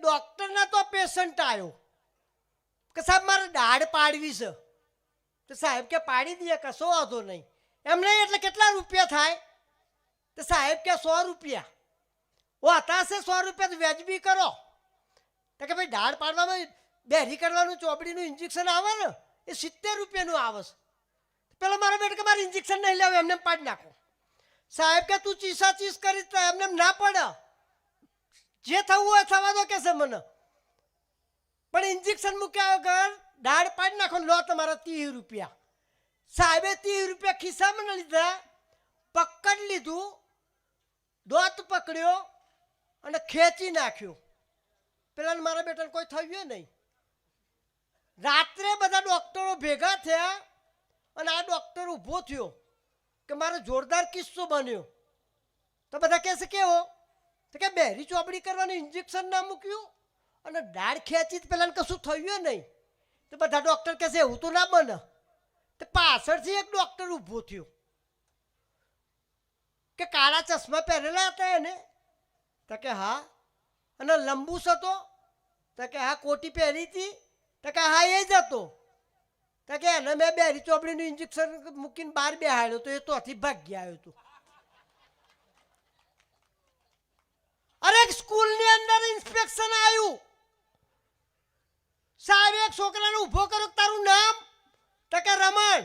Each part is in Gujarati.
ડોક્ટરના તો પેશન્ટ આવ્યો કે સાહેબ મારે દાઢ પાડવી છે. તો સાહેબ કે પાડી દઈએ, કશો વાંધો નહીં. એમ નહીં એટલે કેટલા રૂપિયા થાય? તો સાહેબ કે 100 રૂપિયા. ઓ હતા છે 100 રૂપિયા તો વ્યાજબી કરો. તો કે ભાઈ દાઢ પાડવામાં બેરી કરવાનું ચોપડીનું ઇન્જેક્શન આવે ને એ 70 રૂપિયાનું આવે છે. પેલો મારો બેટો કે મારે ઇન્જેક્શન નહીં લેવું, એમને પાડી નાખો. સાહેબ કે તું ચીસા ચીસ કરી એમને ના પડે, જે થવું હોય થવા દો કે છે મને, પણ ઇન્જેક્શન મૂક્યા વગર દાઢ પાડી નાખો. લો તમારા 30 રૂપિયા. સાહેબે 30 રૂપિયા ખિસ્સામાં લીધા, પકડ લીધું, દોત પકડ્યો અને ખેંચી નાખ્યો. પેલા મારા બેટાને કોઈ થયું નહીં. રાત્રે બધા ડોક્ટરો ભેગા થયા અને આ ડોક્ટર ઊભો થયો કે મારો જોરદાર કિસ્સો બન્યો. તો બધા કહે છે કેવો? તો કે બેરી ચોપડી કરવાનું ઇન્જેક્શન ના મૂક્યું અને દાઢ ખેંચી પેલા કશું થયું નહીં. તો બધા ડોક્ટર કહે છે એવું તો ના બને. તો પાછળથી એક ડોક્ટર ઊભો થયો કે કાળા ચશ્મા પહેરેલા હતા એને? તો કે હા. અને લંબુસ હતો? તો કે હા. કોટી પહેરી હતી? તો કે હા એ જ હતો. તો કે એને મેં બેરી ચોપડીનું ઇન્જેક્શન મૂકીને બહાર બેહાડ્યો તો એ તોથી ભાગી આવ્યો હતો. અરે સ્કૂલની અંદર ઇન્સ્પેક્શન આવ્યું. સાહેબ એક છોકરાને ઊભો કરો, તારું નામ? તો કે રમણ.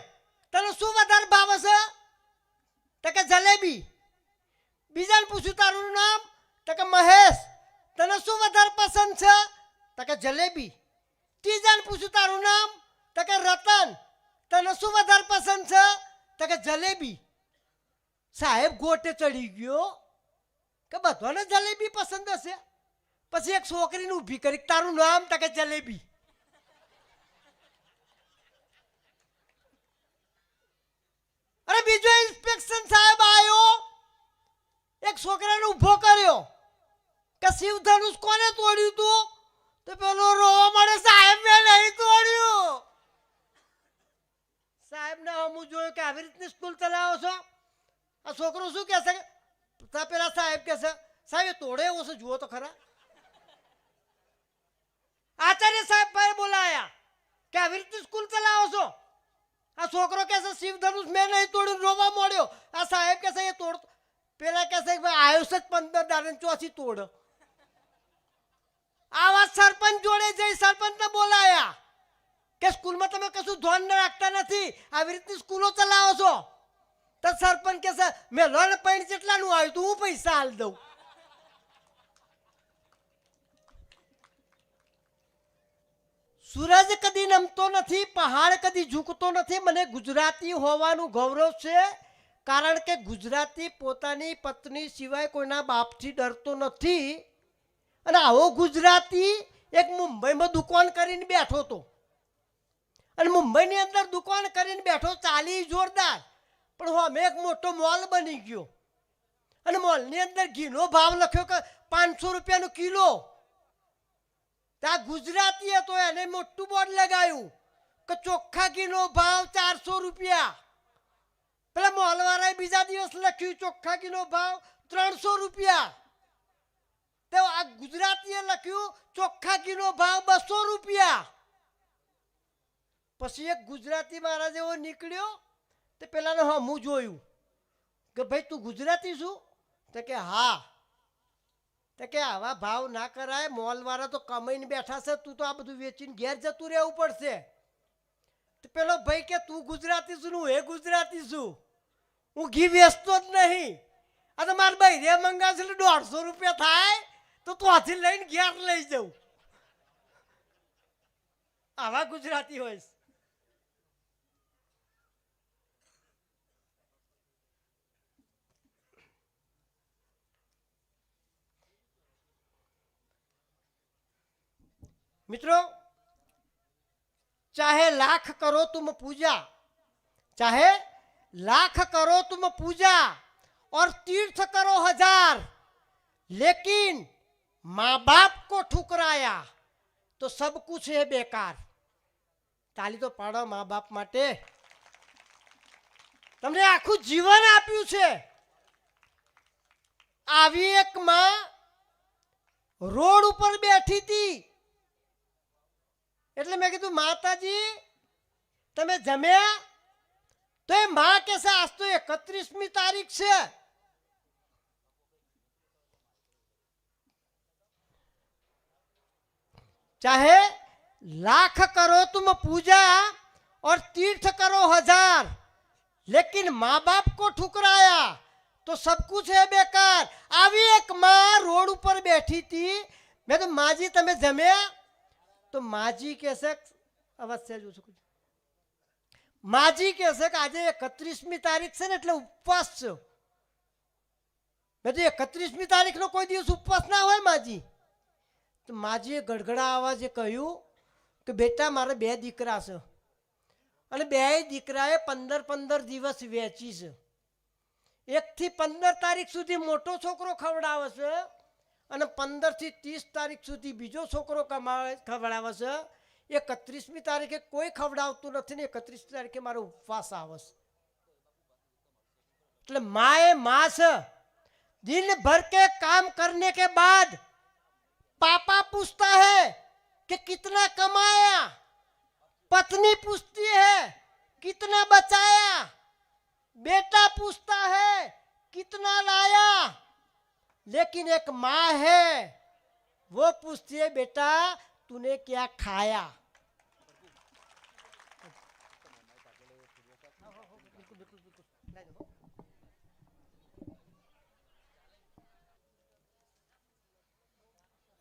તને શું વધારે ભાવે છે? તો કે જલેબી. બીજાને પૂછ્યું તારું નામ? તો કે મહેશ. તને શું વધારે પસંદ છે? તો કે જલેબી. ત્રીજાને પૂછ્યું તારું નામ? તો કે રતન. તને શું વધારે પસંદ છે? તો કે જલેબી. સાહેબ ગોટે ચડી ગયો કે બધાને જલેબી પસંદ હશે. પછી એક છોકરીને ઊભી કરી, તારું નામ? તો કે જલેબી. અરે બીજો ઇન્સ્પેક્શન સાહેબ આવ્યો, એક છોકરાને ઊભો કર્યો કે શિવધનુષ કોને તોડ્યું તું? તો પેલો રોવા મળે, સાહેબ મેં નહીં તોડ્યું. સાહેબ ને હું જોયું કે આવી રીતની સ્કૂલ ચલાવો છો. આ છોકરો શું કહે છે? પેલા સાહેબ કહે છે સાહેબ એ તોડે એવો છે, જુઓ તો ખરા. આચાર્ય સાહેબ ભાઈ બોલાયા કે આવી રીતની સ્કૂલ ચલાવો છો. આ છોકરો કહે છે શિવધનુષ મેં નહીં તોડ્યું, રોવા મળ્યો. આ સાહેબ કહે છે એ તોડ. પેલા કહે છે ભાઈ આવ્યો છે 15 દાડે ચોથી તોડ. આ વાત સરપંચ જોડે જઈ સરપંચને બોલાયા કે સ્કૂલમાં તમે કશું ધ્યાન રાખતા નથી, આવી રીતની સ્કૂલો ચલાવો છો. તો સરપંચ કહે છે મેં લોન પાણી જેટલાનું આવ્યું તું હું પૈસા હાલ દઉં. સૂરજ કદી નમતો નથી, પહાડ કદી ઝૂકતો નથી. મને ગુજરાતી હોવાનું ગૌરવ છે, કારણ કે ગુજરાતી પોતાની પત્ની સિવાય કોઈના બાપથી ડરતો નથી. અને આવો ગુજરાતી એક મુંબઈમાં દુકાન કરીને બેઠો હતો અને મુંબઈની અંદર દુકાન કરીને બેઠો, ચાલી જોરદાર. પણ અમે એક મોટો મોલ બની ગયો અને મોલની અંદર ઘીનો ભાવ લખ્યો કે 500 રૂપિયાનો કિલો. ત્યાં ગુજરાતી હતો, એને મોટું બોર્ડ લગાવ્યું કે ચોખ્ખા ઘીનો ભાવ 400 રૂપિયા. પેલા મોલવાળાએ બીજા દિવસ લખ્યું ચોખ્ખા ઘીનો ભાવ 300 રૂપિયા. તો આ ગુજરાતીએ લખ્યું ચોખ્ખા ઘીનો ભાવ 200 રૂપિયા. પછી એક ગુજરાતી મારા જેવો નીકળ્યો તે પેલાને હું જોયું કે ભાઈ તું ગુજરાતી છું? તો કે હા. તો કે આવા ભાવ ના કરાય, મોલવાળા તો કમાઈને બેઠા છે, તું તો આ બધું વેચીને ઘેર જતું રહેવું પડશે. તો પેલો ભાઈ કે તું ગુજરાતી છું? હું એ ગુજરાતી છું, હું ઘી વેચતો જ નહીં. આ તો મારા ભાઈ રે મંગા છે 150 રૂપિયા થાય તો ત્યાંથી લઈને ઘેર લઈ જાઉં. આવા ગુજરાતી હોય. मित्रों, चाहे लाख करो तुम पूजा, चाहे लाख करो तुम पूजा और तीर्थ करो 1000, लेकिन माँ बाप को ठुकराया तो सब कुछ है बेकार. ताली तो पाड़ो माँ बाप माटे. तमने आखू जीवन आप्યું છે. આવી એક માં રોડ ઉપર બેઠી હતી. એટલે મેં કીધું માતાજી તમે જમ્યા? તો એ માં કે છે આજ તો 31મી તારીખ છે. चाहे लाख करो तुम पूजा और तीर्थ करो 1000, लेकिन माँ बाप को ठुकराया तो सब कुछ है बेकार. આવી એક માં રોડ ઉપર બેઠી હતી. મેં તો માજી તમે જમ્યા? તો માજી કહેશે અવશ્ય જો છું. માજી કહેશે કે આજે 31મી તારીખ છે ને એટલે ઉપવાસ છે. મેં તો 31મી તારીખનો કોઈ દિવસ ઉપવાસ ના હોય માજી. તો માજીએ ગડગડા અવાજે કહ્યું કે બેટા મારે 2 દીકરા છે અને 2 દીકરાએ 15 દિવસ વેચી છે. 1 થી 15 તારીખ સુધી મોટો છોકરો ખવડાવે છે અને 15 થી 30 તારીખ સુધી બીજો છોકરો ખવડાવે છે. 31મી તારીખે કોઈ ખવડાવતું નથી ને 31 તારીખે મારો ઉપવાસ આવે છે. એટલે માએ માં છે. दिन भर के काम करने के बाद पापा पूछता है कि कितना कमाया, पत्नी पूछती है कितना बचाया, बेटा पूछता है कितना लाया, लेकिन एक माँ है वो पूछती है बेटा तूने क्या खाया.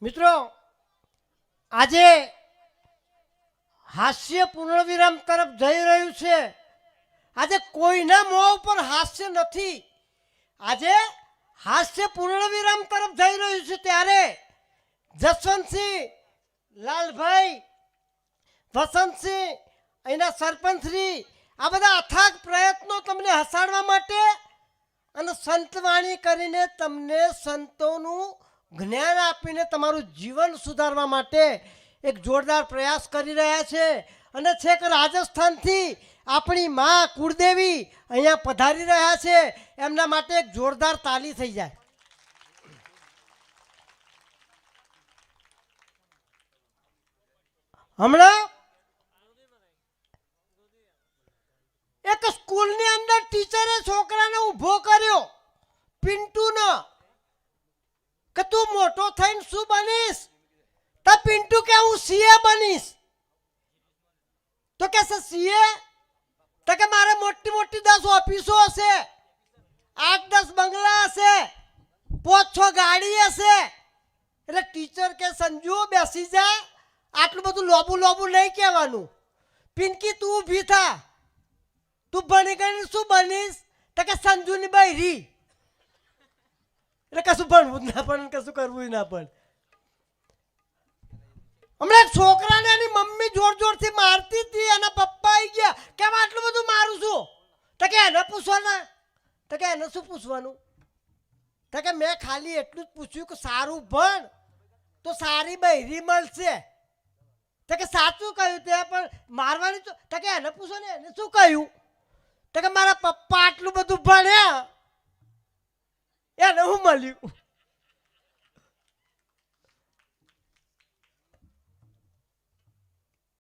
મિત્રો આજે હાસ્ય પૂર્ણવિરામ તરફ જઈ રહ્યું છે. આજે કોઈના મોં ઉપર હાસ્ય નથી. આજે હાસ્ય પૂર્ણવિરામ તરફ જઈ રહ્યું છે. ત્યારે જસવંતસિંહ, લાલભાઈ, વસંતસિંહ, અહીંના સરપંચશ્રી આ બધા અથાગ પ્રયત્નો તમને હસાડવા માટે અને સંતવાણી કરીને તમને સંતોનું જ્ઞાન આપીને તમારું જીવન સુધારવા માટે એક જોરદાર પ્રયાસ કરી રહ્યા છે. અને છેક રાજસ્થાનથી આપણી માં કુળદેવી અહીંયા પધારી રહ્યા છે. એમના માટે એક જોરદાર તાલી થઈ જાય. હમણાં એક સ્કૂલની અંદર ટીચરે છોકરાને ઊભો કર્યો, પિન્ટુનો, કે તું મોટો થઈને શું બનીશ? તો પિન્ટુ કે હું સીએ બનીશ. તો કે સીએ? તો કે મારે મોટી મોટી 10 ઓફિસો હશે, 8-10 બંગલા હશે, 5-6 ગાડી હશે. એટલે ટીચર કે સંજુ બેસી જા, આટલું બધું લોબુ નહીં કહેવાનું. પિંકી તું ઊભી થા, તું ભણી ગઈને શું બનીશ? તો કે સંજુની બૈરી. એટલે કશું ભણવું જ ના પડે, કશું કરવું ના પડે. હમણાં છોકરાને એની મમ્મી જોર જોરથી મારતી હતી. એના પપ્પા આવી ગયા, કેમ આટલું બધું મારું છું? તો કે એને પૂછવાના. તો કે એને શું પૂછવાનું? તો કે મેં ખાલી એટલું જ પૂછ્યું કે સારું ભણ તો સારી બૈરી મળશે. તો કે સાચું કહ્યું તે, પણ મારવાની તો કે એને પૂછો ને એને શું કહ્યું? તો કે મારા પપ્પા આટલું બધું ભણ્યા એને હું મળ્યું.